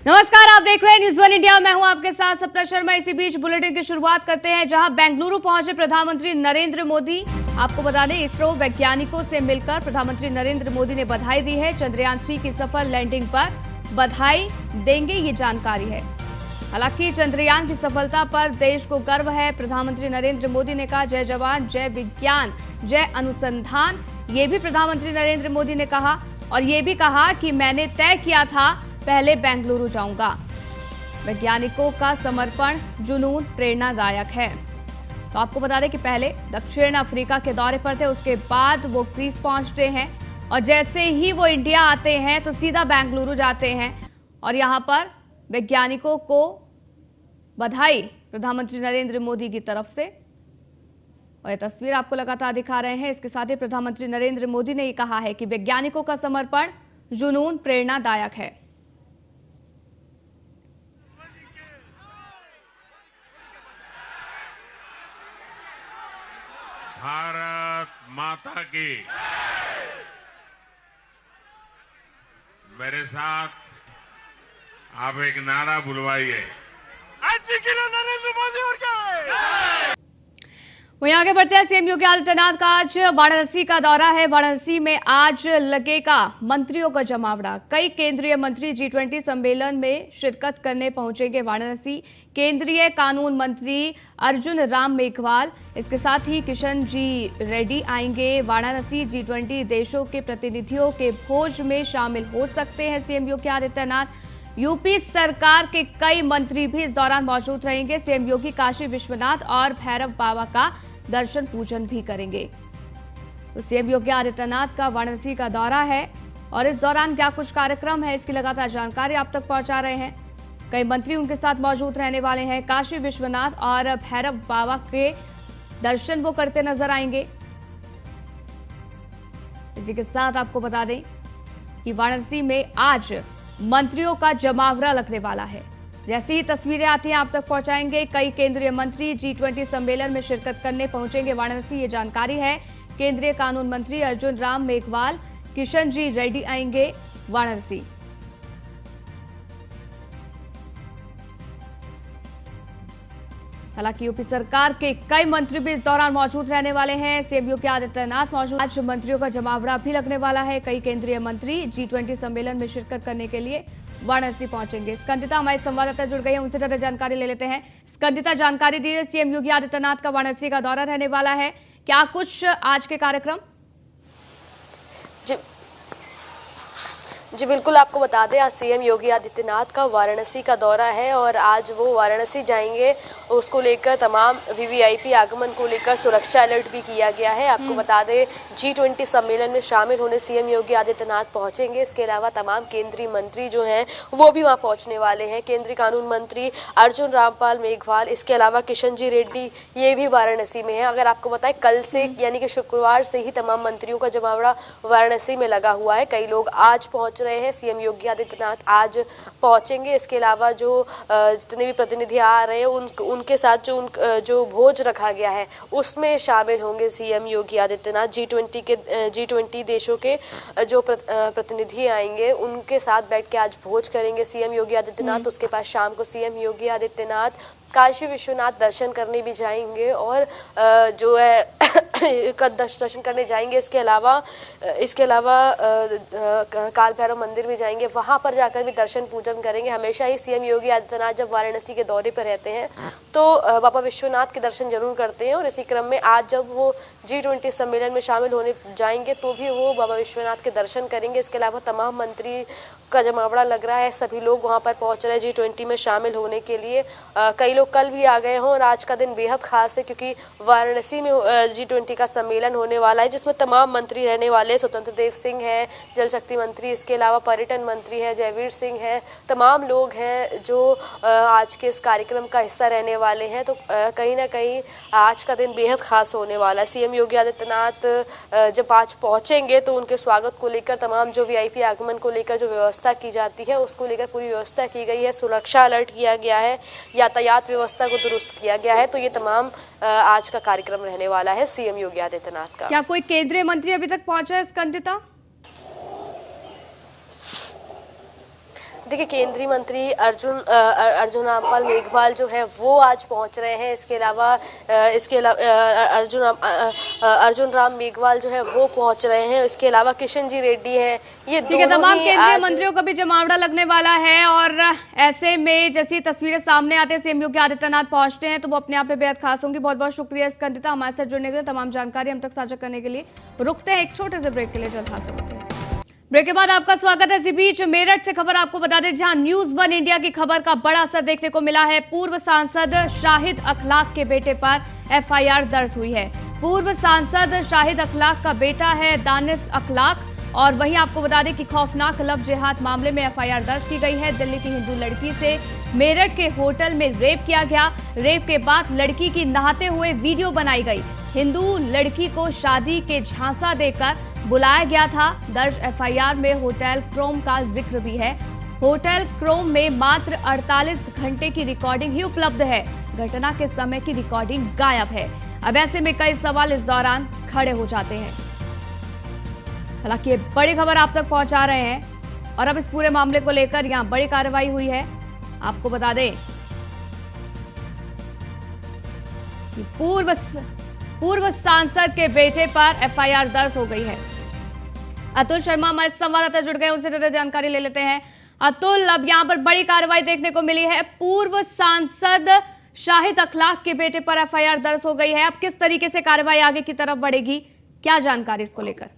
नमस्कार, आप देख रहे हैं न्यूज़ वन इंडिया। मैं हूं आपके साथ सपना शर्मा। इसी बीच बुलेटिन की शुरुआत करते हैं, जहां बेंगलुरु पहुंचे प्रधानमंत्री नरेंद्र मोदी। आपको बता दें, इसरो वैज्ञानिकों से मिलकर प्रधानमंत्री नरेंद्र मोदी ने बधाई दी है। चंद्रयान 3 की सफल लैंडिंग पर बधाई देंगे, ये जानकारी है। हालांकि चंद्रयान की सफलता पर देश को गर्व है। प्रधानमंत्री नरेंद्र मोदी ने कहा, जय जवान, जय विज्ञान, जय अनुसंधान। ये भी प्रधानमंत्री नरेंद्र मोदी ने कहा, और ये भी कहा कि मैंने तय किया था पहले बेंगलुरु जाऊंगा। वैज्ञानिकों का समर्पण, जुनून प्रेरणादायक है। तो आपको बता दें कि पहले दक्षिण अफ्रीका के दौरे पर थे, उसके बाद वो ग्रीस पहुंचते हैं, और जैसे ही वो इंडिया आते हैं तो सीधा बेंगलुरु जाते हैं, और यहां पर वैज्ञानिकों को बधाई प्रधानमंत्री नरेंद्र मोदी की तरफ से। और ये तस्वीर आपको लगातार दिखा रहे हैं। इसके साथ ही प्रधानमंत्री नरेंद्र मोदी ने ये कहा है कि वैज्ञानिकों का समर्पण, जुनून प्रेरणादायक है। भारत माता की। मेरे साथ आप एक नारा बुलवाइए, आज के लिए नरेंद्र मोदी और क्या। वहीं आगे बढ़ते हैं। सीएम योगी आदित्यनाथ का आज वाराणसी का दौरा है। वाराणसी में आज लगेगा मंत्रियों का जमावड़ा। कई केंद्रीय मंत्री G20 सम्मेलन में शिरकत करने पहुंचेंगे वाराणसी। केंद्रीय कानून मंत्री अर्जुन राम मेघवाल, इसके साथ ही किशन जी रेड्डी आएंगे वाराणसी। G20 देशों के प्रतिनिधियों के भोज में शामिल हो सकते हैं सीएम योगी आदित्यनाथ। यूपी सरकार के कई मंत्री भी इस दौरान मौजूद रहेंगे। सीएम योगी काशी विश्वनाथ और भैरव बाबा का दर्शन पूजन भी करेंगे। तो सीएम योगी आदित्यनाथ का वाराणसी का दौरा है, और इस दौरान क्या कुछ कार्यक्रम है, इसकी लगातार जानकारी आप तक पहुंचा रहे हैं। कई मंत्री उनके साथ मौजूद रहने वाले हैं। काशी विश्वनाथ और भैरव बाबा के दर्शन वो करते नजर आएंगे। इसी के साथ आपको बता दें कि वाराणसी में आज मंत्रियों का जमावड़ा लगने वाला है। जैसी ही तस्वीरें आती हैं आप तक पहुंचाएंगे। कई केंद्रीय मंत्री G20 सम्मेलन में शिरकत करने पहुंचेंगे वाराणसी, ये जानकारी है। केंद्रीय कानून मंत्री अर्जुन राम मेघवाल, किशन जी रेड्डी आएंगे वाराणसी। हालांकि यूपी सरकार के कई मंत्री भी इस दौरान मौजूद रहने वाले हैं। सीएम योगी आदित्यनाथ मौजूद। आज मंत्रियों का जमावड़ा भी लगने वाला है। कई केंद्रीय मंत्री G20 सम्मेलन में शिरकत करने के लिए वाराणसी पहुंचेंगे। स्कंदिता हमारे संवाददाता जुड़ गई है, उनसे ज्यादा जानकारी ले लेते हैं। स्कंदिता, जानकारी दी है। सीएम योगी आदित्यनाथ का वाराणसी का दौरा रहने वाला है, क्या कुछ आज के कार्यक्रम? जी बिल्कुल, आपको बता दें आज सीएम योगी आदित्यनाथ का वाराणसी का दौरा है, और आज वो वाराणसी जाएंगे। उसको लेकर तमाम वीवीआईपी आगमन को लेकर सुरक्षा अलर्ट भी किया गया है। आपको बता दें G20 सम्मेलन में शामिल होने सीएम योगी आदित्यनाथ पहुंचेंगे। इसके अलावा तमाम केंद्रीय मंत्री जो हैं वो भी वहाँ पहुँचने वाले हैं। केंद्रीय कानून मंत्री अर्जुन रामपाल मेघवाल, इसके अलावा किशन जी रेड्डी, ये भी वाराणसी में है। अगर आपको बताएं, कल से यानी कि शुक्रवार से ही तमाम मंत्रियों का जमावड़ा वाराणसी में लगा हुआ है। कई लोग आज पहुंच रहे हैं। सीएम योगी आदित्यनाथ आज पहुंचेंगे। इसके अलावा जो जितने भी प्रतिनिधि आ रहे हैं उनके साथ जो भोज रखा गया है उसमें शामिल होंगे सीएम योगी आदित्यनाथ। G20 देशों के जो प्रतिनिधि आएंगे उनके साथ बैठ के आज भोज करेंगे सीएम योगी आदित्यनाथ। उसके बाद शाम को सीएम योगी आदित्यनाथ काशी विश्वनाथ दर्शन करने भी जाएंगे, और जो है दर्शन करने जाएंगे। इसके अलावा काल भैरव मंदिर भी जाएंगे, वहां पर जाकर भी दर्शन पूजन करेंगे। हमेशा ही सीएम योगी आदित्यनाथ जब वाराणसी के दौरे पर रहते हैं तो बाबा विश्वनाथ के दर्शन जरूर करते हैं, और इसी क्रम में आज जब वो G20 सम्मेलन में शामिल होने जाएंगे तो भी वो बाबा विश्वनाथ के दर्शन करेंगे। इसके अलावा तमाम मंत्री का जमावड़ा लग रहा है। सभी लोग वहां पर पहुंच रहे हैं G20 में शामिल होने के लिए। कई लोग कल भी आ गए हों, और आज का दिन बेहद खास है क्योंकि वाराणसी में G20 का सम्मेलन होने वाला है, जिसमें तमाम मंत्री रहने वाले हैं। स्वतंत्र देव सिंह है, जल शक्ति मंत्री, इसके अलावा पर्यटन मंत्री है जयवीर सिंह है। तमाम लोग हैं जो आज के इस कार्यक्रम का हिस्सा रहने वाले हैं। तो कहीं ना कहीं आज का दिन बेहद खास होने वाला है। सीएम योगी आदित्यनाथ जब आज पहुंचेंगे तो उनके स्वागत को लेकर तमाम जो वीआईपी आगमन को लेकर जो व्यवस्था की जाती है उसको लेकर पूरी व्यवस्था की गई है। सुरक्षा अलर्ट किया गया है, यातायात व्यवस्था को दुरुस्त किया गया है। तो ये तमाम आज का कार्यक्रम रहने वाला है सीएम योगी आदित्यनाथ का। क्या कोई केंद्रीय मंत्री अभी तक पहुंचा है, स्कंदिता? देखिए, केंद्रीय मंत्री अर्जुन रामपाल मेघवाल जो है वो आज पहुंच रहे हैं। इसके अलावा अर्जुन राम मेघवाल जो है वो पहुंच रहे हैं। इसके अलावा किशन जी रेड्डी हैं। ये ठीक है, दोनों तमाम ही केंद्रीय आज मंत्रियों का भी जमावड़ा लगने वाला है और ऐसे में जैसी तस्वीरें सामने आते हैं सीएम योगी आदित्यनाथ पहुंचते हैं तो वो अपने आप में बेहद खास होंगी। बहुत बहुत शुक्रिया स्कंदिता, हमारे साथ जुड़ने के लिए, तमाम जानकारी हम तक साझा करने के लिए। रुकते हैं एक छोटे से ब्रेक के लिए, जल्द हाजिर होते हैं। ब्रेक के बाद आपका स्वागत है। इसी बीच मेरठ से खबर आपको बता दें, जहां न्यूज़ वन इंडिया की खबर का बड़ा असर देखने को मिला है। पूर्व सांसद शाहिद अखलाक के बेटे पर एफआईआर दर्ज हुई है। पूर्व सांसद शाहिद अखलाक का बेटा है दानिश अखलाक और वहीं आपको बता दें कि खौफनाक लव जिहाद मामले में एफआईआर दर्ज की गई है। दिल्ली की हिंदू लड़की से मेरठ के होटल में रेप किया गया। रेप के बाद लड़की की नहाते हुए वीडियो बनाई गई। हिंदू लड़की को शादी के झांसा देकर बुलाया गया था। दर्ज एफआईआर में होटल क्रोम का जिक्र भी है। होटल क्रोम में मात्र 48 घंटे की रिकॉर्डिंग ही उपलब्ध है। घटना के समय की रिकॉर्डिंग गायब है। अब ऐसे में कई सवाल इस दौरान खड़े हो जाते हैं। हालांकि ये बड़ी खबर आप तक पहुंचा रहे हैं और अब इस पूरे मामले को लेकर यहां बड़ी कार्रवाई हुई है। आपको बता दें कि पूर्व सांसद के बेटे पर एफआईआर दर्ज हो गई है। अतुल शर्मा हमारे संवाददाता जुड़ गए, उनसे ज्यादा जानकारी ले लेते हैं। अतुल, अब यहां पर बड़ी कार्रवाई देखने को मिली है। पूर्व सांसद शाहिद अखलाक के बेटे पर एफआईआर दर्ज हो गई है। अब किस तरीके से कार्रवाई आगे की तरफ बढ़ेगी, क्या जानकारी इसको लेकर?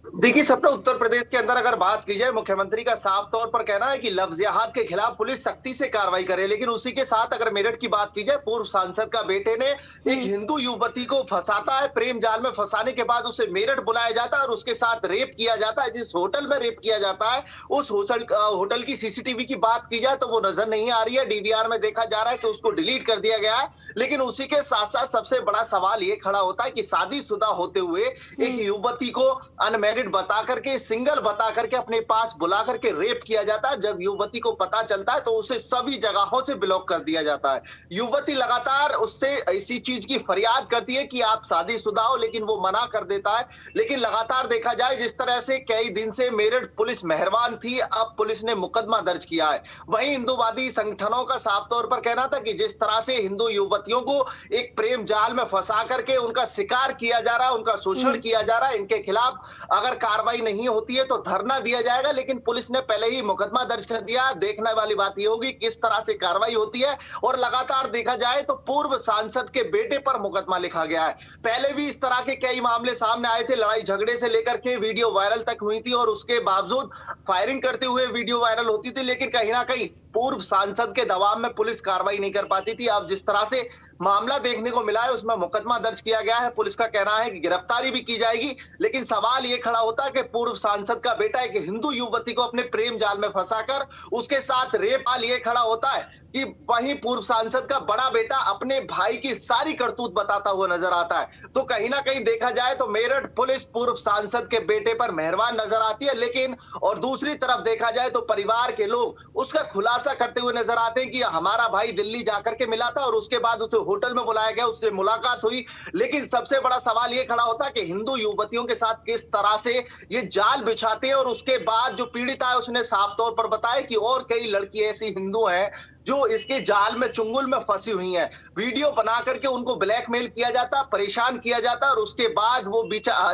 देखिए, सपना उत्तर प्रदेश के अंदर अगर बात की जाए, मुख्यमंत्री का साफ तौर पर कहना है कि लव जिहाद के खिलाफ पुलिस सख्ती से कार्रवाई करे। लेकिन उसी के साथ अगर मेरठ की बात की जाए, पूर्व सांसद का बेटे ने एक हिंदू युवती को फंसाता है। प्रेम जाल में फंसाने के बाद उसे मेरठ बुलाया जाता है और उसके साथ रेप किया जाता है। जिस होटल में रेप किया जाता है उस होटल की सीसीटीवी की बात की जाए तो वो नजर नहीं आ रही है। डीवीआर में देखा जा रहा है कि उसको डिलीट कर दिया गया है। लेकिन उसी के साथ साथ सबसे बड़ा सवाल ये खड़ा होता है कि शादीशुदा होते हुए एक युवती को अनमैरिड बता करके, सिंगल बता करके अपने पास बुला करके रेप किया जाता है। जब युवती को पता चलता है तो उसे सभी जगहों से ब्लॉक कर दिया जाता है। युवती लगातार उससे ऐसी चीज की फरियाद करती है कि आप शादीशुदा हो, लेकिन वो मना कर देता है। लेकिन लगातार देखा जाए जिस तरह से कई दिन से मेरठ पुलिस मेहरबान थी, अब पुलिस ने मुकदमा दर्ज किया है। वहीं हिंदूवादी संगठनों का साफ तौर पर कहना था कि जिस तरह से हिंदू युवतियों को एक प्रेम जाल में फंसा करके उनका शिकार किया जा रहा है, उनका शोषण किया जा रहा है, इनके खिलाफ अगर कार्रवाई नहीं होती है तो धरना दिया जाएगा। लेकिन पुलिस ने पहले ही मुकदमा दर्ज कर दिया। देखने वाली बात यह होगी किस तरह से कार्रवाई होती है। और लगातार देखा जाए तो पूर्व सांसद के बेटे पर मुकदमा लिखा गया है। पहले भी इस तरह के कई मामले सामने आए थे, लड़ाई झगड़े से लेकर के वीडियो वायरल तक हुई थी और उसके बावजूद फायरिंग करते हुए वीडियो वायरल होती थी। लेकिन कहीं ना कहीं पूर्व सांसद के दबाव में पुलिस कार्रवाई नहीं कर पाती थी। अब जिस तरह से मामला देखने को मिला है उसमें मुकदमा दर्ज किया गया है। पुलिस का कहना है कि गिरफ्तारी भी की जाएगी। लेकिन सवाल यह खड़ा होता है कि पूर्व सांसद का बेटा एक हिंदू युवती को अपने प्रेम जाल में फंसाकर उसके साथ रेप, ये खड़ा होता है कि वहीं पूर्व सांसद का बड़ा बेटा अपने भाई की सारी करतूत बताता हुआ नजर आता है। तो कहीं ना कहीं देखा जाए तो मेरठ पुलिस पूर्व सांसद के बेटे पर मेहरबान नजर आती है। लेकिन और दूसरी तरफ देखा जाए तो परिवार के लोग उसका खुलासा करते हुए नजर आते हैं कि हमारा भाई दिल्ली जाकर के मिला था और उसके बाद उसे होटल में बुलाया गया, उससे मुलाकात हुई। लेकिन सबसे बड़ा सवाल यह खड़ा होता है कि हिंदू युवतियों के साथ किस तरह से ये जाल बिछाते हैं। और उसके बाद जो पीड़िता है उसने साफ तौर पर बताया कि और कई लड़की ऐसी हिंदू हैं जो इसके जाल में, चुंगल में फंसी हुई हैं। वीडियो बना करके उनको ब्लैकमेल किया जाता, परेशान किया जाता और उसके बाद वो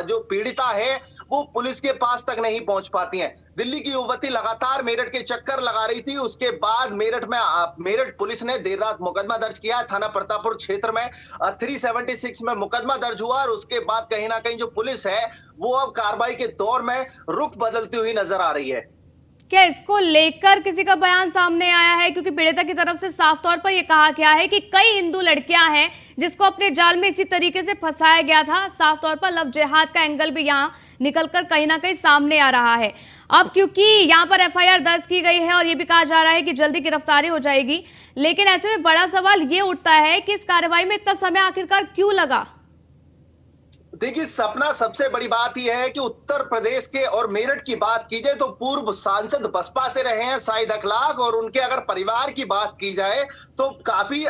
जो पीड़िता है वो पुलिस के पास तक नहीं पहुंच पाती हैं। दिल्ली की युवती लगातार मेरठ के चक्कर लगा रही थी। उसके बाद मेरठ पुलिस ने देर रात मुकदमा दर्ज किया। थाना प्रतापपुर क्षेत्र में 376 में मुकदमा दर्ज हुआ और उसके बाद कहीं ना कहीं जो पुलिस है वो अब कार्रवाई के दौर में रुख बदलती हुई नजर आ रही है। क्या इसको लेकर किसी का बयान सामने आया है? क्योंकि पीड़िता की तरफ से साफ तौर पर यह कहा गया है कि कई हिंदू लड़कियां हैं जिसको अपने जाल में इसी तरीके से फंसाया गया था। साफ तौर पर लव जिहाद का एंगल भी यहां निकलकर कहीं ना कहीं सामने आ रहा है। अब क्योंकि यहां पर एफआईआर दर्ज की गई है और यह भी कहा जा रहा है कि जल्दी गिरफ्तारी हो जाएगी, लेकिन ऐसे में बड़ा सवाल ये उठता है कि इस कार्रवाई में इतना समय आखिरकार क्यों लगा? देखिए सपना, सबसे बड़ी बात यह है कि उत्तर प्रदेश के और मेरठ की बात की जाए तो पूर्व सांसद बसपा से रहे हैं शाहिद अखलाक, और उनके अगर परिवार की बात की जाए तो काफी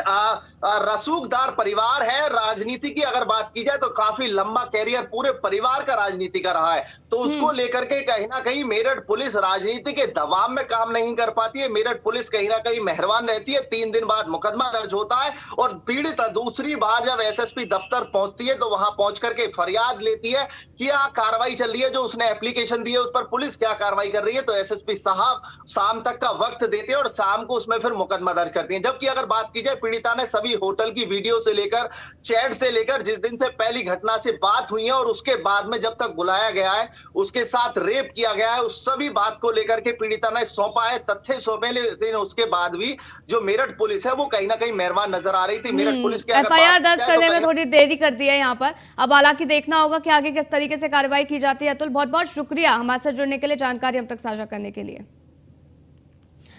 रसूखदार परिवार है। राजनीति की अगर बात की जाए तो काफी लंबा कैरियर पूरे परिवार का राजनीति का रहा है, तो उसको लेकर के कहीं ना कहीं मेरठ पुलिस राजनीति के दबाव में काम नहीं कर पाती है। मेरठ पुलिस कहीं ना कहीं मेहरबान रहती है। 3 दिन बाद मुकदमा दर्ज होता है और पीड़ित दूसरी बार जब एसएसपी दफ्तर पहुंचती है तो वहां पहुंच करके फरियाद लेती है कि क्या कार्रवाई चल रही है, जो उसने एप्लीकेशन दी है उस पर पुलिस क्या कार्रवाई कर रही है। तो एसएसपी साहब शाम तक का वक्त देते हैं और शाम को उसमें फिर मुकदमा दर्ज करती हैं। जबकि अगर बात की जाए, पीड़िता ने सभी होटल की वीडियो से लेकर चैट से लेकर जिस दिन से पहली घटना से बात हुई है और उसके बाद में जब तक बुलाया गया है, उसके साथ रेप किया गया है, उस सभी बात को लेकर के पीड़िता ने सौंपा है, तथ्य सौंपे। लेकिन उसके बाद भी जो मेरठ पुलिस है वो कहीं ना कहीं मेहरबान नजर आ रही थी। मेरठ पुलिस के एफआईआर दर्ज करने में थोड़ी देरी कर दी है यहाँ पर। अब हालांकि देखना होगा कि आगे किस तरीके से कार्रवाई की जाती है। अतुल, बहुत बहुत शुक्रिया हमारे साथ जुड़ने के लिए, जानकारी हम तक साझा करने के लिए।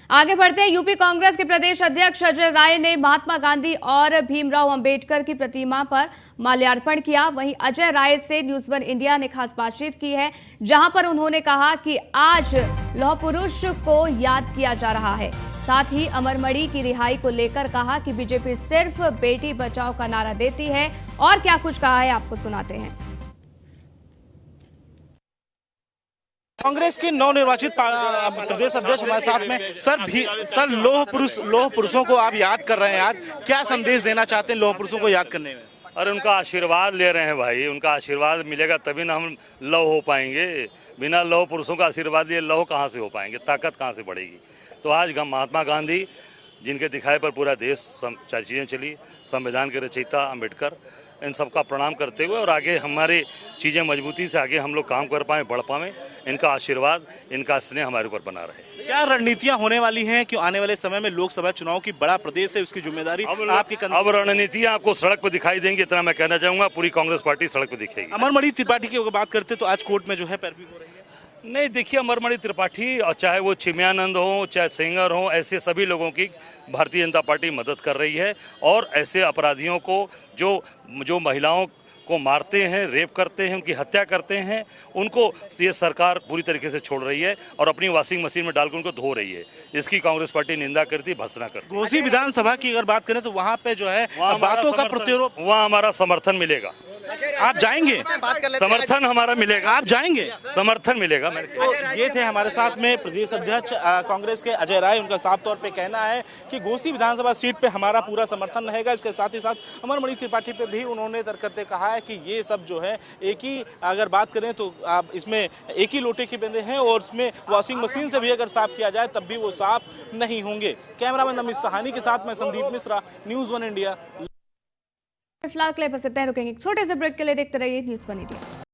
आगे बढ़ते हैं। यूपी कांग्रेस के प्रदेश अध्यक्ष अजय राय ने महात्मा गांधी और भीमराव अंबेडकर की प्रतिमा पर माल्यार्पण किया। वहीं अजय राय से न्यूज़ 1 इंडिया ने खास बातचीत की है, जहां पर उन्होंने कहा कि आज लौह पुरुष को याद किया जा रहा है। साथ ही अमरमणि की रिहाई को लेकर कहा कि बीजेपी सिर्फ बेटी बचाओ का नारा देती है। और क्या कुछ कहा है आपको सुनाते हैं। कांग्रेस के नवनिर्वाचित प्रदेश अध्यक्ष हमारे साथ में। सर लौह पुरुषों को आप याद कर रहे हैं, आज क्या संदेश देना चाहते हैं लौह पुरुषों को याद करने में? अरे उनका आशीर्वाद ले रहे हैं भाई, उनका आशीर्वाद मिलेगा तभी ना हम लौह हो पाएंगे। बिना लौह पुरुषों का आशीर्वाद लिए लौह कहाँ से हो पाएंगे, ताकत कहाँ से बढ़ेगी। तो आज महात्मा गांधी, जिनके दिखाए पर पूरा देश चीज़ें चली, संविधान के रचयिता अम्बेडकर, इन सबका प्रणाम करते हुए और आगे हमारी चीज़ें मजबूती से आगे हम लोग काम कर पाएँ, बढ़ पाएँ, इनका आशीर्वाद, इनका स्नेह हमारे ऊपर बना रहे। क्या रणनीतियां होने वाली हैं कि आने वाले समय में लोकसभा चुनाव की बड़ा प्रदेश है, उसकी जिम्मेदारी आपकी अब रणनीतियां आपको सड़क पर दिखाई देंगी, इतना मैं कहना चाहूंगा। पूरी कांग्रेस पार्टी सड़क पर दिखेगी। अमरमणि त्रिपाठी की बात करते तो आज कोर्ट में जो है पैरवी हो रही है। नहीं, देखिए अमरमणि त्रिपाठी, और चाहे वो चिमयानंद हो, चाहे सेंगर हो, ऐसे सभी लोगों की भारतीय जनता पार्टी मदद कर रही है। और ऐसे अपराधियों को जो महिलाओं को मारते हैं, रेप करते हैं, उनकी हत्या करते हैं, उनको ये सरकार पूरी तरीके से छोड़ रही है और अपनी वॉशिंग मशीन में डालकर उनको धो रही है। इसकी कांग्रेस पार्टी निंदा करती, भर्त्सना करती। घोसी विधानसभा की अगर बात करें तो वहाँ पे जो है बातों का प्रत्यारोप, वहाँ हमारा समर्थन मिलेगा। आप जाएंगे? समर्थन हमारा मिलेगा। आप जाएंगे? समर्थन मिलेगा। ये थे हमारे साथ में प्रदेश अध्यक्ष कांग्रेस के अजय राय। उनका साफ तौर पे कहना है कि घोसी विधानसभा सीट पे हमारा पूरा समर्थन रहेगा। इसके साथ ही साथ अमरमणि त्रिपाठी पे भी उन्होंने तर्क करते कहा है कि ये सब जो है एक ही, अगर बात करें तो आप इसमें एक ही लोटे के बंदे हैं और उसमें वॉशिंग मशीन से भी अगर साफ किया जाए तब भी वो साफ नहीं होंगे। कैमरामैन अमित सहानी के साथ मैं संदीप मिश्रा, न्यूज़ 1 इंडिया। फिलहाल के लिए बस इतना ही, रुकेंगे एक छोटे से ब्रेक के लिए। देखते रहिए न्यूज़ 1 इंडिया।